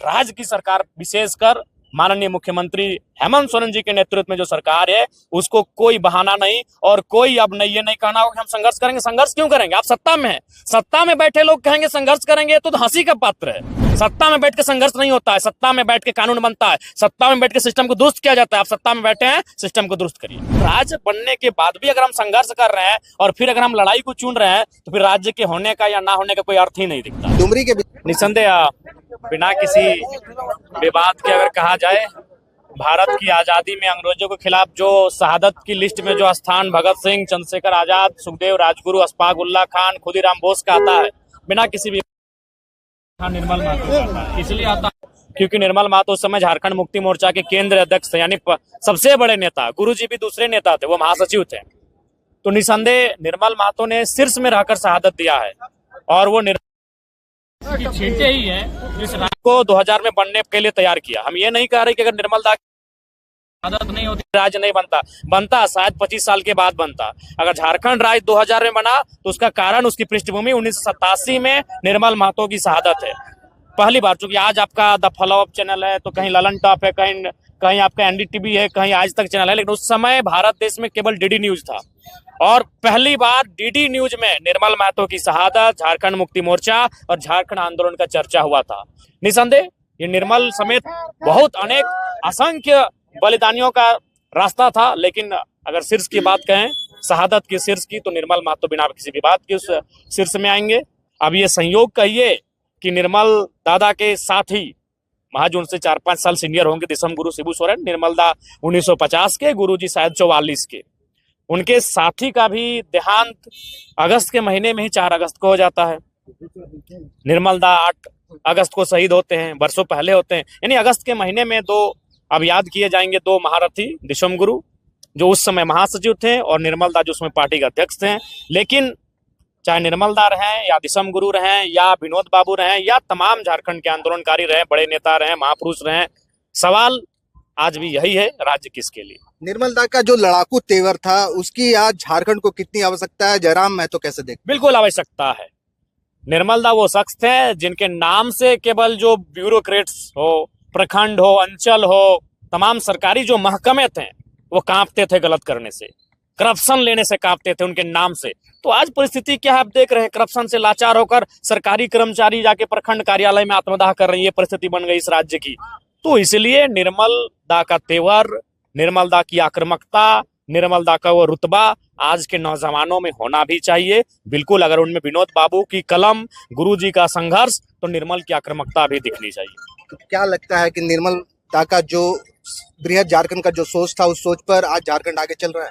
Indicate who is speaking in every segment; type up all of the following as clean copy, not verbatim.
Speaker 1: राज्य की सरकार, विशेषकर माननीय मुख्यमंत्री हेमंत सोरेन जी के नेतृत्व में जो सरकार है, उसको कोई बहाना नहीं और कोई अब नहीं, ये नहीं कहना होगा कि हम संघर्ष करेंगे। संघर्ष क्यों करेंगे? आप सत्ता में हैं, सत्ता में बैठे लोग कहेंगे संघर्ष करेंगे तो हंसी का पात्र है। सत्ता में बैठ के संघर्ष नहीं होता है, सत्ता में बैठ के कानून बनता है, सत्ता में बैठ के सिस्टम को दुरुस्त किया जाता है। आप सत्ता में बैठे हैं, सिस्टम को दुरुस्त करिए। राज्य बनने के बाद भी अगर हम संघर्ष कर रहे हैं और फिर अगर हम लड़ाई को चुन रहे हैं तो फिर राज्य के होने का या ना होने का कोई अर्थ ही नहीं दिखता।
Speaker 2: डुमरी के
Speaker 1: निसंदेह बिना किसी विवाद के अगर कहा जाए, भारत की आजादी में अंग्रेजों के खिलाफ जो शहादत की लिस्ट में जो स्थान भगत सिंह, चंद्रशेखर आजाद, सुखदेव, राजगुरु, अशफाक उल्लाह खान, खुदीराम बोस का आता है, बिना किसी भी निर्मल महतो का आता है। इसलिए आता है क्योंकि निर्मल महतो उस समय झारखंड मुक्ति मोर्चा के केंद्र अध्यक्ष थे, यानी सबसे बड़े नेता। गुरुजी भी दूसरे नेता थे, वो महासचिव थे। तो निसंदेह निर्मल महतो ने शीर्ष में रहकर शहादत दिया है और वो की छींटे ही है जिस राज्य को 2000 में बनने के लिए तैयार किया। हम ये नहीं कह रहे कि अगर निर्मल दा आदत नहीं होती राज्य नहीं बनता शायद 25 साल के बाद बनता। अगर झारखंड राज्य 2000 में बना तो उसका कारण, उसकी पृष्ठभूमि 1987 में निर्मल महतो की शहादत है। पहली बार, चूंकि आज आपका द फॉलो अप चैनल है, तो कहीं ललन टॉप है, कहीं आपका एनडीटीवी है, कहीं आज तक चैनल है, लेकिन उस समय भारत देश में केवल डीडी न्यूज था और पहली बार डीडी न्यूज में निर्मल महतो की शहादत, झारखंड मुक्ति मोर्चा और झारखंड आंदोलन का चर्चा हुआ था। निसंदेह ये निर्मल समेत बहुत अनेक असंख्य बलिदानियों का रास्ता था, लेकिन अगर शीर्ष की बात कहें, शहादत की शीर्ष की, तो निर्मल महतो बिना किसी विवाद के उस शीर्ष में आएंगे। अब ये संयोग कहिए कि निर्मल दादा के साथ ही महज उनसे 4-5 साल सीनियर होंगे दिसम गुरु शिबू सोरेन। निर्मल दा 1950 के, गुरुजी शायद 44 के। उनके साथी का भी देहांत अगस्त के महीने में ही 4 अगस्त को हो जाता है। निर्मल दा 8 अगस्त को शहीद होते हैं, वर्षों पहले होते हैं। यानी अगस्त के महीने में अब याद किए जाएंगे 2 महारथी, दिसम गुरु जो उस समय महासचिव थे और निर्मल दा जो उसमें पार्टी के अध्यक्ष थे। लेकिन चाहे निर्मल दा रहें या दिसम गुरु रहें या विनोद बाबू रहें या तमाम झारखंड के आंदोलनकारी रहें, बड़े नेता रहें, महापुरुष रहें, सवाल आज भी यही है, राज्य किसके लिए?
Speaker 2: निर्मल दा का जो लड़ाकू तेवर था, उसकी आज झारखंड को कितनी आवश्यकता है? जयराम महतो कैसे देख?
Speaker 1: बिल्कुल आवश्यकता है। निर्मल दा वो शख्स थे जिनके नाम से केवल जो ब्यूरोक्रेट्स हो, प्रखंड हो, अंचल हो, तमाम सरकारी जो महकमे थे वो कांपते थे गलत करने से, करप्शन लेने से कांपते थे उनके नाम से। तो आज परिस्थिति क्या है, आप देख रहे हैं, करप्शन से लाचार होकर सरकारी कर्मचारी जाके प्रखंड कार्यालय में आत्मदाह कर रहे हैं। ये परिस्थिति बन गई इस राज्य की। तो इसलिए निर्मल दा का तेवर, निर्मल दा की आक्रामकता, निर्मल दा का वो रुतबा आज के नौजवानों में होना भी चाहिए। बिल्कुल, अगर उनमें विनोद बाबू की कलम, गुरुजी का संघर्ष, तो निर्मल की आक्रामकता भी दिखनी चाहिए।
Speaker 2: तो क्या लगता है कि निर्मल दा का जो बृहद झारखंड का जो सोच था, उस सोच पर आज झारखंड आगे चल रहा है?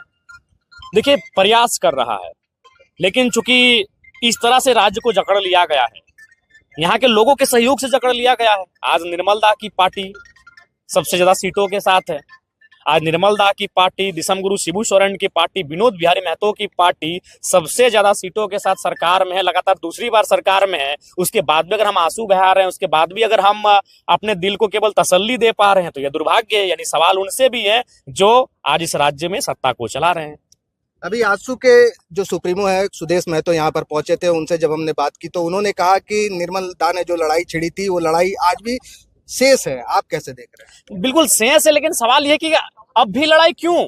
Speaker 1: देखिए, प्रयास कर रहा है, लेकिन चूंकि इस तरह से राज्य को जकड़ लिया गया है, यहाँ के लोगों के सहयोग से जकड़ लिया गया है। आज निर्मल दा की पार्टी सबसे ज्यादा सीटों के साथ है। आज निर्मल दा की पार्टी, दिसम गुरु शिबू सोरेन की पार्टी, विनोद बिहारी महतो की पार्टी सबसे ज्यादा सीटों के साथ सरकार में है, लगातार दूसरी बार सरकार में है। उसके बाद भी अगर हम आंसू बहा रहे हैं, उसके बाद भी अगर हम अपने दिल को केवल तसल्ली दे पा रहे हैं, तो यह दुर्भाग्य है। यानी सवाल उनसे भी है जो आज इस राज्य में सत्ता को चला रहे हैं।
Speaker 2: अभी आजसू के जो सुप्रीमो है सुदेश महतो यहाँ पर पहुंचे थे, उनसे जब हमने बात की तो उन्होंने कहा कि निर्मल दा ने जो लड़ाई छिड़ी थी, वो लड़ाई आज भी शेष है। आप कैसे देख रहे हैं?
Speaker 1: बिल्कुल शेष है, लेकिन सवाल यह कि अब भी लड़ाई क्यों?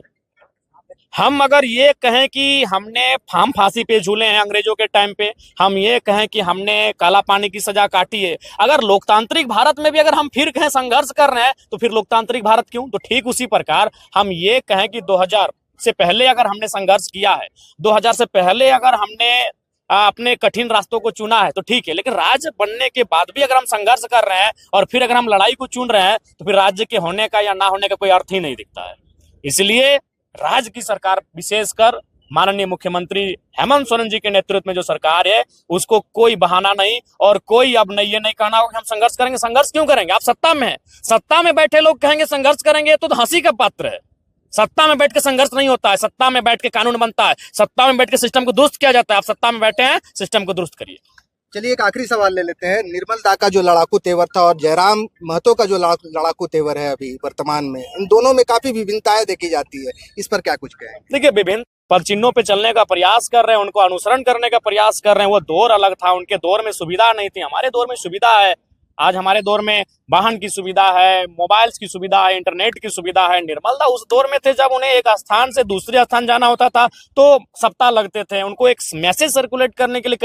Speaker 1: हम अगर ये कहें कि हमने फाम फांसी पे झूले हैं अंग्रेजों के टाइम पे, हम ये कहें कि हमने काला पानी की सजा काटी है, अगर लोकतांत्रिक भारत में भी अगर हम फिर कहें संघर्ष कर रहे हैं, तो फिर लोकतांत्रिक भारत क्यों? तो ठीक उसी प्रकार हम ये कहें कि 2000 से पहले अगर हमने संघर्ष किया है, 2000 से पहले अगर हमने अपने कठिन रास्तों को चुना है, तो ठीक है। लेकिन राज्य बनने के बाद भी अगर हम संघर्ष कर रहे हैं और फिर अगर हम लड़ाई को चुन रहे हैं, तो फिर राज्य के होने का या ना होने का कोई अर्थ ही नहीं दिखता है। इसलिए राज्य की सरकार, विशेषकर माननीय मुख्यमंत्री हेमंत सोरेन जी के नेतृत्व में जो सरकार है, उसको कोई बहाना नहीं और कोई अब नहीं, ये नहीं कहना होगा कि हम संघर्ष करेंगे। संघर्ष क्यों करेंगे? आप सत्ता में हैं, सत्ता में बैठे लोग कहेंगे संघर्ष करेंगे तो हंसी का पात्र है। सत्ता में बैठ के संघर्ष नहीं होता है, सत्ता में बैठ के कानून बनता है, सत्ता में बैठ के सिस्टम को दुरुस्त किया जाता है। आप सत्ता में बैठे हैं, सिस्टम को दुरुस्त करिए।
Speaker 2: चलिए एक आखिरी सवाल ले लेते हैं। निर्मल दा का जो लड़ाकू तेवर था और जयराम महतो का जो लड़ाकू तेवर है अभी वर्तमान में, इन दोनों में काफी विभिन्नताएं देखी जाती है। इस पर क्या कुछ कहें?
Speaker 1: देखिए, विभिन्न पद चिन्हों पे चलने का प्रयास कर रहे हैं, उनको अनुसरण करने का प्रयास कर रहे हैं। वो दौर अलग था, उनके दौर में सुविधा नहीं थी, हमारे दौर में सुविधा है। आज हमारे दौर में वाहन की सुविधा है, मोबाइल्स की सुविधा है, इंटरनेट की सुविधा है। निर्मल दा उस दौर में थे जब उन्हें एक स्थान से दूसरे स्थान जाना होता था तो सप्ताह लगते थे। उनको एक मैसेज सर्कुलेट करने के लिए कई